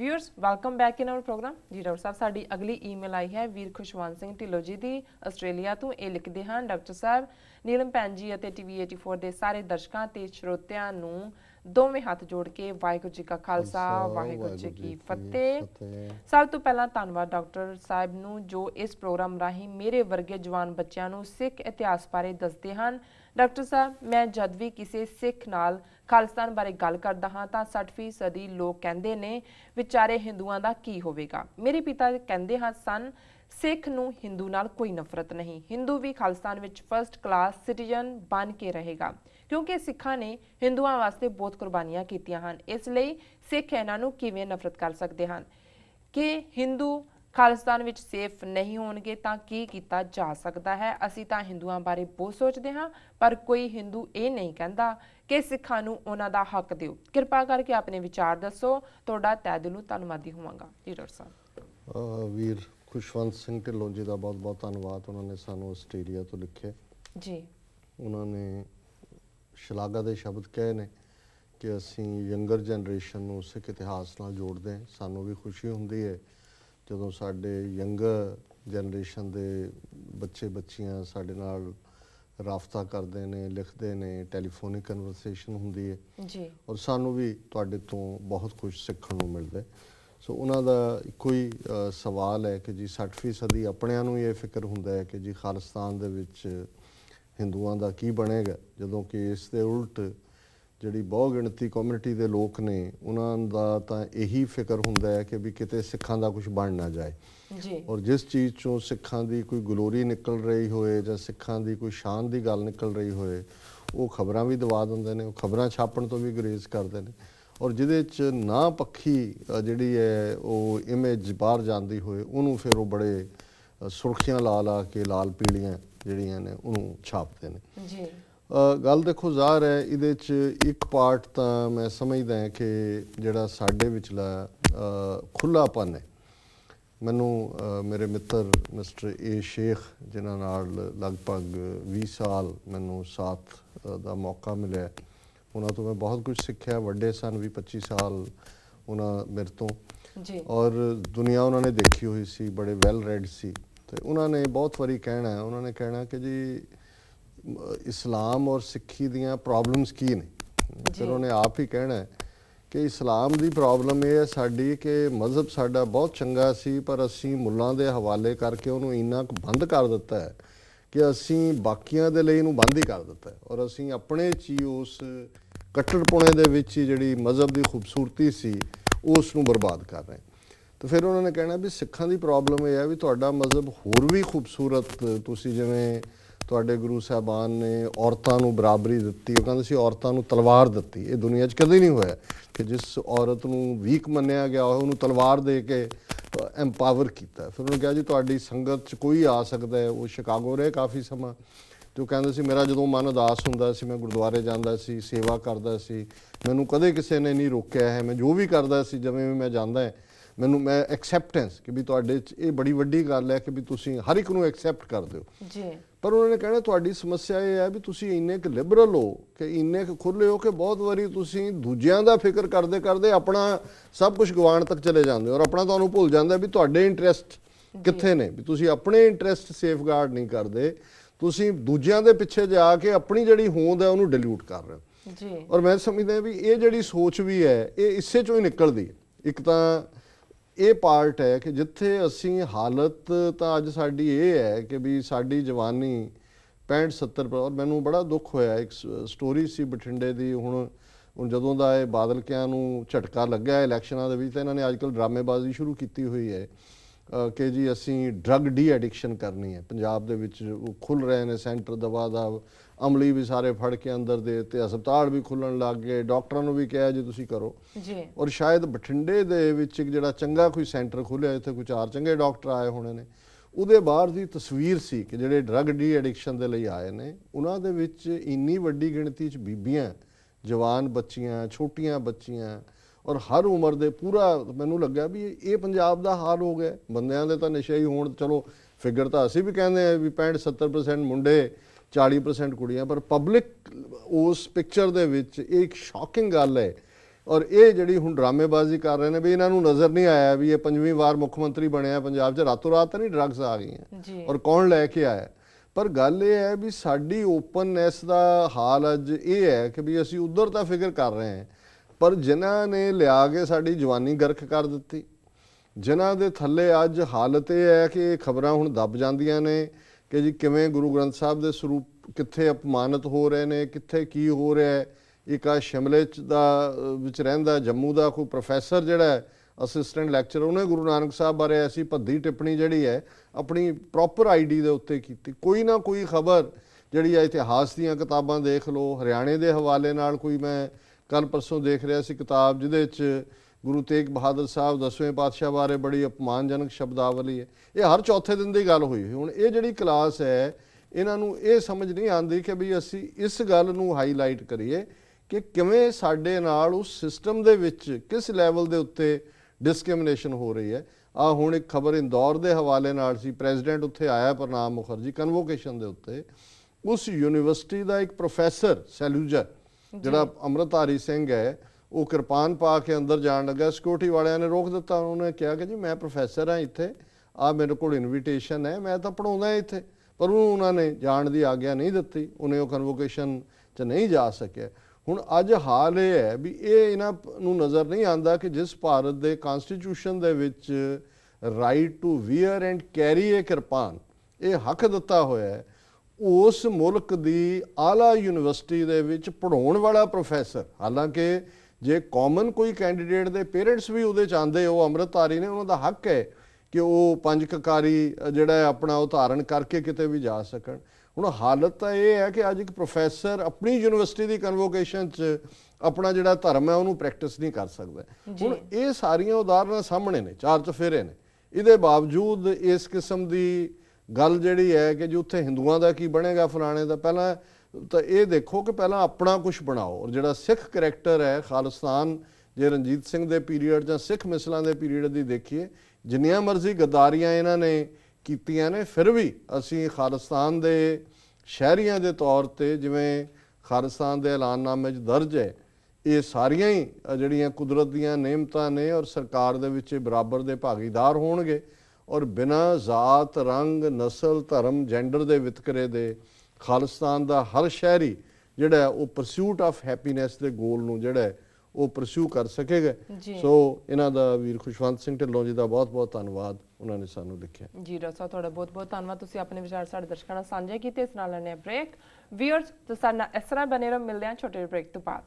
Viewers welcome back in our programme ji doctor साहब साडी अगली ईमेल आई है वीर खुशवंत सिंह ढिल्लो जी दी आस्ट्रेलिया तो ये लिखते हैं डॉक्टर साहब नीलम भैन जी ਅਤੇ TV 84 ਦੇ ਸਾਰੇ ਦਰਸ਼ਕਾਂ ਤੇ ਸਰੋਤਿਆਂ ਨੂੰ ਦੋਵੇਂ ਹੱਥ ਜੋੜ ਕੇ ਵਾਹਿਗੁਰੂ ਜੀ ਕਾ ਖਾਲਸਾ ਵਾਹਿਗੁਰੂ ਜੀ ਕੀ ਫਤਿਹ। ਸਭ ਤੋਂ ਪਹਿਲਾਂ ਧੰਨਵਾਦ ਡਾਕਟਰ ਸਾਹਿਬ ਨੂੰ ਜੋ ਇਸ ਪ੍ਰੋਗਰਾਮ ਰਾਹੀਂ ਮੇਰੇ ਵਰਗੇ ਜਵਾਨ ਬੱਚਿਆਂ ਨੂੰ ਸਿੱਖ ਇਤਿਹਾਸ ਬਾਰੇ ਦੱਸਦੇ ਹਨ। ਡਾਕਟਰ ਸਾਹਿਬ ਮੈਂ ਜਦ ਵੀ ਕਿਸੇ ਸਿੱਖ ਨਾਲ ਖਾਲਿਸਤਾਨ ਬਾਰੇ ਗੱਲ ਕਰਦਾ ਹਾਂ ਤਾਂ 60% ਲੋਕ ਕਹਿੰਦੇ ਨੇ ਵਿਚਾਰੇ ਹਿੰਦੂਆਂ ਦਾ ਕੀ ਹੋਵੇਗਾ। ਮੇਰੇ ਪਿਤਾ ਕਹਿੰਦੇ ਹਾਂ ਸਨ ਸਿੱਖ ਨੂੰ ਹਿੰਦੂ ਨਾਲ ਕੋਈ ਨਫ਼ਰਤ ਨਹੀਂ, ਹਿੰਦੂ ਵੀ ਖਾਲਿਸਤਾਨ ਵਿੱਚ ਫਸਟ ਕਲਾਸ ਸਿਟੀਜ਼ਨ ਬਣ ਕੇ ਰਹੇਗਾ ਕਿਉਂਕਿ ਸਿੱਖਾਂ ਨੇ ਹਿੰਦੂਆਂ ਵਾਸਤੇ ਬਹੁਤ ਕੁਰਬਾਨੀਆਂ ਕੀਤੀਆਂ ਹਨ। ਇਸ ਲਈ ਸਿੱਖ ਇਹਨਾਂ ਨੂੰ ਕਿਵੇਂ ਨਫ਼ਰਤ ਕਰ ਸਕਦੇ ਹਨ ਕਿ ਹਿੰਦੂ ਖਾਲਿਸਤਾਨ ਵਿੱਚ ਸੇਫ ਨਹੀਂ ਹੋਣਗੇ ਤਾਂ ਕੀ ਕੀਤਾ ਜਾ ਸਕਦਾ ਹੈ। ਅਸੀਂ ਤਾਂ ਹਿੰਦੂਆਂ ਬਾਰੇ ਬਹੁਤ ਸੋਚਦੇ ਹਾਂ ਪਰ ਕੋਈ ਹਿੰਦੂ ਇਹ ਨਹੀਂ ਕਹਿੰਦਾ ਕਿ ਸਿੱਖਾਂ ਨੂੰ ਉਹਨਾਂ ਦਾ ਹੱਕ ਦਿਓ। ਕਿਰਪਾ ਕਰਕੇ ਆਪਣੇ ਵਿਚਾਰ ਦੱਸੋ, ਤੁਹਾਡਾ ਤਹਿ ਦਿਲੋਂ ਧੰਨਵਾਦੀ ਹੋਵਾਂਗਾ ਜੀ ਡਾਕਟਰ ਸਾਹਿਬ। ਵੀਰ खुशवंत सिंह ढिल्लों जी का बहुत बहुत धन्यवाद। उन्होंने सानू आस्ट्रेलिया तो लिखे जी, उन्होंने शलाघा के शब्द कहे ने कि असी यंगर जनरेशन नूं सिख इतिहास नाल जोड़ते हैं। सानू भी खुशी हुंदी है जदों साडे यंगर जनरेशन दे बच्चे बच्चियां साडे नाल राबता करते हैं, लिखते हैं, टैलीफोनिक कन्वरसेशन हुंदी है जी, और सानू भी तुहाडे तो बहुत कुछ सीखण नूं मिलदा है। सो उन्हों का इको ही सवाल है कि जी 60% अपनिਆਂ ਨੂੰ ਇਹ ਫਿਕਰ ਹੁੰਦਾ है कि जी खालिस्तान ਦੇ ਵਿੱਚ ਹਿੰਦੂਆਂ ਦਾ ਕੀ ਬਣੇਗਾ, ਜਦੋਂ ਕਿ ਇਸ ਦੇ ਉਲਟ ਜਿਹੜੀ ਬਹੁ ਗਿਣਤੀ ਕਮਿਊਨਿਟੀ ਦੇ ਲੋਕ ਨੇ ਉਹਨਾਂ ਦਾ ਤਾਂ ਇਹੀ ਫਿਕਰ ਹੁੰਦਾ ਹੈ ਕਿ ਵੀ ਕਿਤੇ ਸਿੱਖਾਂ ਦਾ ਕੁਝ ਬਣ ਨਾ ਜਾਏ ਜੀ। ਔਰ ਜਿਸ ਚੀਜ਼ ਚੋਂ ਸਿੱਖਾਂ ਦੀ ਕੋਈ ਗਲੋਰੀ ਨਿਕਲ ਰਹੀ ਹੋਏ ਜਾਂ ਸਿੱਖਾਂ ਦੀ ਕੋਈ ਸ਼ਾਨ ਦੀ ਗੱਲ ਨਿਕਲ ਰਹੀ ਹੋਏ ਉਹ ਖਬਰਾਂ ਵੀ ਦਵਾ ਦਿੰਦੇ ਨੇ, ਉਹ ਖਬਰਾਂ ਛਾਪਣ ਤੋਂ ਵੀ ਗੁਰੇਜ਼ ਕਰਦੇ ਨੇ और जिहदे च ना पक्षी जिहड़ी है वो इमेज बाहर जाती होए उन्होंने फिर वो बड़े सुर्खियां ला ला के लाल पीलियां जिहड़ियां ने उन्होंने छापते हैं जी। गल देखो ज़ाहिर है इहदे च एक पार्ट तां मैं समझदा है कि जिहड़ा साडे विचला खुलापन है। मैनू मेरे मित्र मिस्टर ए शेख जिन्हां नाल लगभग 20 साल मैनू साथ दा मौका मिलिया, उन्होंने तो मैं बहुत कुछ सीखा। वड्डे सन भी 25 साल उन्होंने मेरे तो जी। और दुनिया उन्होंने देखी हुई सी, बड़े वैल रेड सी। तो उन्होंने बहुत बारी कहना है, उन्होंने कहना कि जी इस्लाम और सिक्खी दियाँ प्रॉब्लम्स की ने। फिर उन्हें आप ही कहना है कि इस्लाम की प्रॉब्लम ये है साड़ी कि मजहब साडा बहुत चंगा सी पर असी मुल्लां दे हवाले करके उन्होंने इन्ना बंद कर दिता है कि असी बाकियां दे लई इहनूं बंद ही कर दिता है और असी अपने ची उस कट्टरपुणे दे विच जिहड़ी मजहब की खूबसूरती सी उस नूं बर्बाद कर रहे हैं। तो फिर उन्होंने कहना भी सिखां की प्रॉब्लम यह है भी तुहाडा मजहब होर भी खूबसूरत, तुसीं जिवें तुहाडे गुरु साहबान ने औरतां नूं बराबरी दित्ती, वो कहंदे सी औरतां नूं तलवार दित्ती। ये दुनिया च कदे नहीं होया कि जिस औरत नूं वीक मन्निया गया होवे उहनूं तलवार दे के एम्पावर किया। फिर उन्होंने कहा जी तुहाडी संगत च कोई आ सकता है। वो शिकागो रहे काफ़ी समा, जो कहते सी मेरा जो मन उदास हुंदा सी मैं गुरुद्वारे जांदा सी, सेवा करदा सी, मैनूं कदे किसी ने नहीं रोकिया है, मैं जो भी करदा सी जिवें भी मैं जांदा है मैनूं मैं एक्सैप्टेंस कि भी तुहाडे च ये बड़ी वड्डी गल है कि भी तुसीं हर एक नूं एक्सैप्ट कर दिओ जी। पर उन्होंने कहना तुहाडी समस्या ये है भी तुसीं इन्ने क लिबरल हो कि इन्ने क खुले हो कि बहुत वारी तुसीं दूजियां दा फिक्र करदे करदे अपना सब कुछ गवाण तक चले जांदे और अपना तुहानूं भुल जांदा भी तुहाडे इंटरस्ट कित्थे ने, भी तुसीं अपने इंटरस्ट सेफगार्ड नहीं करदे, तुसीं दूजियां दे पिछे जाके अपनी जिहड़ी होंद है उहनूं डिल्यूट कर रहे हो जी। और मैं समझदा भी ये जिहड़ी सोच भी है ये इसे चों ही निकलदी है। एक तां ये पार्ट है कि जिथे असी हालत तो अज साडी ये है कि भी साडी जवानी 65-70 पर, और मैनू बड़ा दुख होया एक स्टोरी सी बठिंडे दी हुण जदों दा ये बादलकियां नूं झटका लग्या इलैक्शनां दे विच तां इन्हां ने अजकल ड्रामेबाजी शुरू की हुई है कि जी असी ड्रग डी एडिक्शन करनी है। पंजाब दे विच खुल रहे हैं सेंटर दवा दा, अमली भी सारे फड़ के अंदर दे ते हस्पताल भी खुलण लग गए, डॉक्टरां नूं भी कहा जी तुसीं करो जी। और शायद बठिंडे दे विच एक जिहड़ा चंगा कोई सेंटर खुलिया, इत्थे कोई 4 चंगे डॉक्टर आए होने ने, उहदे बाहर दी तस्वीर सी कि जिहड़े ड्रग डी एडिक्शन दे लई आए ने उन्हां दे विच इन्नी वड्डी गिणती च बीबियां, जवान बच्चियां, छोटियां बच्चियां और हर उम्र दे पूरा मैनूं लग्या भी ये पंजाब दा हाल हो गया। बंदियां दे तां नशे ही होण, चलो फिगर तां असीं भी कहंदे आ भी 65-70% मुंडे 40% कुड़ियां, पर पब्लिक उस पिक्चर दे विच एक शॉकिंग गल है ਔਰ ਇਹ ਜਿਹੜੀ ਹੁਣ ਡਰਾਮੇਬਾਜ਼ੀ ਕਰ ਰਹੇ ਨੇ ਵੀ ਇਹਨਾਂ ਨੂੰ ਨਜ਼ਰ ਨਹੀਂ ਆਇਆ ਵੀ ਇਹ 5ਵੀਂ ਵਾਰ ਮੁੱਖ ਮੰਤਰੀ ਬਣਿਆ ਪੰਜਾਬ 'ਚ, ਰਾਤੋਂ ਰਾਤ ਤਾਂ ਨਹੀਂ ਡਰੱਗਸ ਆ ਗਈਆਂ ਜੀ ਔਰ ਕੌਣ ਲੈ ਕੇ ਆਇਆ। ਪਰ ਗੱਲ ਇਹ ਹੈ ਵੀ ਸਾਡੀ ਓਪਨਨੈਸ ਦਾ ਹਾਲ ਅੱਜ ਇਹ ਹੈ ਕਿ ਵੀ ਅਸੀਂ ਉਧਰ ਤਾਂ ਫਿਕਰ ਕਰ ਰਹੇ ਹਾਂ, ਪਰ ਜਿਨ੍ਹਾਂ ਨੇ ਲਿਆ ਕੇ ਸਾਡੀ ਜਵਾਨੀ ਗਰਕ ਕਰ ਦਿੱਤੀ, ਜਿਨ੍ਹਾਂ ਦੇ ਥੱਲੇ ਅੱਜ ਹਾਲਤ ਇਹ ਹੈ ਕਿ ਇਹ ਖਬਰਾਂ ਹੁਣ ਦੱਬ ਜਾਂਦੀਆਂ ਨੇ ਕਿ ਜੀ ਕਿਵੇਂ ਗੁਰੂ ਗ੍ਰੰਥ ਸਾਹਿਬ ਦੇ ਸਰੂਪ ਕਿੱਥੇ ਅਪਮਾਨਿਤ ਹੋ ਰਹੇ ਨੇ, ਕਿੱਥੇ ਕੀ ਹੋ ਰਿਹਾ ਹੈ। ਇੱਕ ਆ ਸ਼ਿਮਲੇ 'ਚ ਦਾ ਵਿੱਚ ਰਹਿੰਦਾ ਜੰਮੂ ਦਾ ਕੋਈ ਪ੍ਰੋਫੈਸਰ ਜਿਹੜਾ ਹੈ ਅਸਿਸਟੈਂਟ ਲੈਕਚਰ, ਉਹਨੇ ਗੁਰੂ ਨਾਨਕ ਸਾਹਿਬ ਬਾਰੇ ਐਸੀ ਭੱਦੀ ਟਿੱਪਣੀ ਜਿਹੜੀ ਹੈ ਆਪਣੀ ਪ੍ਰੋਪਰ ਆਈਡੀ ਦੇ ਉੱਤੇ ਕੀਤੀ। ਕੋਈ ਨਾ ਕੋਈ ਖਬਰ ਜਿਹੜੀ ਹੈ ਇਤਿਹਾਸ ਦੀਆਂ ਕਿਤਾਬਾਂ ਦੇਖ ਲਓ, ਹਰਿਆਣੇ ਦੇ ਹਵਾਲੇ ਨਾਲ ਕੋਈ ਮੈਂ ਕੱਲ ਪਰਸੋਂ ਦੇਖ ਰਿਹਾ ਸੀ ਕਿਤਾਬ ਜਿਹਦੇ 'ਚ ਗੁਰੂ ਤੇਗ ਬਹਾਦਰ ਸਾਹਿਬ 10ਵੇਂ ਪਾਤਸ਼ਾਹ ਬਾਰੇ ਬੜੀ ਅਪਮਾਨਜਨਕ ਸ਼ਬਦਾਵਲੀ ਹੈ। ਇਹ ਹਰ ਚੌਥੇ ਦਿਨ ਦੀ ਗੱਲ ਹੋਈ। ਹੁਣ ਇਹ ਜਿਹੜੀ ਕਲਾਸ ਹੈ ਇਹਨਾਂ ਨੂੰ ਇਹ ਸਮਝ ਨਹੀਂ ਆਉਂਦੀ ਕਿ ਵੀ ਅਸੀਂ ਇਸ ਗੱਲ ਨੂੰ ਹਾਈਲਾਈਟ ਕਰੀਏ ਕਿ ਕਿਵੇਂ ਸਾਡੇ ਨਾਲ ਉਸ ਸਿਸਟਮ ਦੇ ਵਿੱਚ ਕਿਸ ਲੈਵਲ ਦੇ ਉੱਤੇ ਡਿਸਕ੍ਰਿਮੀਨੇਸ਼ਨ ਹੋ ਰਹੀ ਹੈ। ਆ ਹੁਣ ਇੱਕ ਖਬਰ ਇੰਦੌਰ ਦੇ ਹਵਾਲੇ ਨਾਲ ਸੀ, ਪ੍ਰੈਜ਼ੀਡੈਂਟ ਉੱਥੇ ਆਇਆ ਪ੍ਰਣਾਬ ਮੁਖਰਜੀ ਕਨਵੋਕੇਸ਼ਨ ਦੇ ਉੱਤੇ, ਉਸ ਯੂਨੀਵਰਸਿਟੀ ਦਾ ਇੱਕ ਪ੍ਰੋਫੈਸਰ ਸੈਲੂਜਰ ਜਿਹੜਾ ਅੰਮ੍ਰਿਤਧਾਰੀ ਸਿੰਘ ਹੈ, ਉਹ ਕਿਰਪਾਨ ਪਾ ਕੇ ਅੰਦਰ ਜਾਣ ਲੱਗਾ, ਸਿਕਿਉਰਿਟੀ ਵਾਲਿਆਂ ਨੇ ਰੋਕ ਦਿੱਤਾ। ਉਹਨੇ ਕਿਹਾ ਕਿ ਜੀ ਮੈਂ ਪ੍ਰੋਫੈਸਰ ਹਾਂ ਇੱਥੇ, ਆ ਮੇਰੇ ਕੋਲ ਇਨਵੀਟੇਸ਼ਨ ਹੈ, ਮੈਂ ਤਾਂ ਪੜ੍ਹਾਉਂਦਾ ਇੱਥੇ, ਪਰ ਉਹਨੂੰ ਉਹਨਾਂ ਨੇ ਜਾਣ ਦੀ ਆਗਿਆ ਨਹੀਂ ਦਿੱਤੀ, ਉਹਨੇ ਉਹ ਕਨਵੋਕੇਸ਼ਨ 'ਚ ਨਹੀਂ ਜਾ ਸਕਿਆ। ਹੁਣ ਅੱਜ ਹਾਲ ਇਹ ਹੈ ਵੀ ਇਹ ਇਹਨਾਂ ਨੂੰ ਨਜ਼ਰ ਨਹੀਂ ਆਉਂਦਾ ਕਿ ਜਿਸ ਭਾਰਤ ਦੇ ਕਨਸਟੀਟਿਊਸ਼ਨ ਦੇ ਵਿੱਚ right to wear and carry a kirpan ਇਹ ਹੱਕ ਦਿੱਤਾ ਹੋਇਆ ਹੈ, ਉਸ ਮੁਲਕ ਦੀ ਆਲਾ ਯੂਨੀਵਰਸਿਟੀ ਦੇ ਵਿੱਚ ਪੜ੍ਹਾਉਣ ਵਾਲਾ ਪ੍ਰੋਫੈਸਰ, ਹਾਲਾਂਕਿ ਜੇ ਕਾਮਨ ਕੋਈ ਕੈਂਡੀਡੇਟ ਦੇ ਪੇਰੈਂਟਸ ਵੀ ਉਹਦੇ 'ਚ ਆਉਂਦੇ, ਉਹ ਅੰਮ੍ਰਿਤਧਾਰੀ ਨੇ, ਉਹਨਾਂ ਦਾ ਹੱਕ ਹੈ ਕਿ ਉਹ ਪੰਜ ਕਕਾਰੀ ਜਿਹੜਾ ਹੈ ਆਪਣਾ ਉਹ ਧਾਰਨ ਕਰਕੇ ਕਿਤੇ ਵੀ ਜਾ ਸਕਣ। ਹੁਣ ਹਾਲਤ ਤਾਂ ਇਹ ਹੈ ਕਿ ਅੱਜ ਇੱਕ ਪ੍ਰੋਫੈਸਰ ਆਪਣੀ ਯੂਨੀਵਰਸਿਟੀ ਦੀ ਕਨਵੋਕੇਸ਼ਨ 'ਚ ਆਪਣਾ ਜਿਹੜਾ ਧਰਮ ਹੈ ਉਹਨੂੰ ਪ੍ਰੈਕਟਿਸ ਨਹੀਂ ਕਰ ਸਕਦਾ। ਹੁਣ ਇਹ ਸਾਰੀਆਂ ਉਦਾਹਰਨਾਂ ਸਾਹਮਣੇ ਨੇ, ਚਾਰ ਚੁਫੇਰੇ ਨੇ। ਇਹਦੇ ਬਾਵਜੂਦ ਇਸ ਕਿਸਮ ਦੀ ਗੱਲ ਜਿਹੜੀ ਹੈ ਕਿ ਜੀ ਉੱਥੇ ਹਿੰਦੂਆਂ ਦਾ ਕੀ ਬਣੇਗਾ ਫਲਾਣੇ ਦਾ, ਪਹਿਲਾਂ ਤਾਂ ਇਹ ਦੇਖੋ ਕਿ ਪਹਿਲਾਂ ਆਪਣਾ ਕੁਝ ਬਣਾਓ। ਔਰ ਜਿਹੜਾ ਸਿੱਖ ਕਰੈਕਟਰ ਹੈ ਖਾਲਿਸਤਾਨ, ਜੇ ਰਣਜੀਤ ਸਿੰਘ ਦੇ ਪੀਰੀਅਡ ਜਾਂ ਸਿੱਖ ਮਿਸਲਾਂ ਦੇ ਪੀਰੀਅਡ ਦੀ ਦੇਖੀਏ, ਜਿੰਨੀਆਂ ਮਰਜ਼ੀ ਗੱਦਾਰੀਆਂ ਇਹਨਾਂ ਨੇ ਕੀਤੀਆਂ ਨੇ, ਫਿਰ ਵੀ ਅਸੀਂ ਖਾਲਿਸਤਾਨ ਦੇ ਸ਼ਹਿਰੀਆਂ ਦੇ ਤੌਰ ਤੇ ਜਿਵੇਂ ਖਾਲਿਸਤਾਨ ਦੇ ਐਲਾਨਨਾਮੇ 'ਚ ਦਰਜ ਹੈ, ਇਹ ਸਾਰੀਆਂ ਹੀ ਜਿਹੜੀਆਂ ਕੁਦਰਤ ਦੀਆਂ ਨਿਯਮਤਾਂ ਨੇ ਔਰ ਸਰਕਾਰ ਦੇ ਵਿੱਚ ਬਰਾਬਰ ਦੇ ਭਾਗੀਦਾਰ ਹੋਣਗੇ। ਔਰ ਬਿਨਾਂ ਜ਼ਾਤ, ਰੰਗ, ਨਸਲ, ਧਰਮ, ਜੈਂਡਰ ਦੇ ਵਿਤਕਰੇ ਦੇ ਖਾਲਿਸਤਾਨ ਦਾ ਹਰ ਸ਼ਹਿਰੀ ਜਿਹੜਾ ਉਹ ਪਰਸਿਊਟ ਆਫ ਹੈਪੀਨੈਸ ਦੇ ਗੋਲ ਨੂੰ ਜਿਹੜਾ ਉਹ ਪਰਸਿਊ ਕਰ ਸਕੇਗਾ। ਸੋ ਇਹਨਾਂ ਦਾ ਵੀਰ ਖੁਸ਼ਵੰਤ ਸਿੰਘ ਢਿੱਲੋਂ ਜੀ ਦਾ ਬਹੁਤ ਬਹੁਤ ਧੰਨਵਾਦ, ਉਹਨਾਂ ਨੇ ਸਾਨੂੰ ਲਿਖਿਆ। ਜੀ ਡਾਕਟਰ ਸਾਹਿਬ ਤੁਹਾਡਾ ਬਹੁਤ ਬਹੁਤ ਧੰਨਵਾਦ, ਤੁਸੀਂ ਆਪਣੇ ਵਿਚਾਰ ਸਾਡੇ ਦਰਸ਼ਕਾਂ ਨਾਲ ਸਾਂਝੇ ਕੀਤੇ। ਇਸ ਨਾਲ ਲੈਣੇ ਬ੍ਰੇਕ। ਵੀਅਰਸ ਤੁਸੀਂ ਸਾਡੇ ਨਾਲ ਇਸ ਤਰ੍ਹਾਂ ਬਣੇ ਰਹੋ, ਮਿਲਦੇ ਹਾਂ ਛੋਟੇ ਬ੍ਰੇਕ ਤੋਂ ਬਾਅਦ।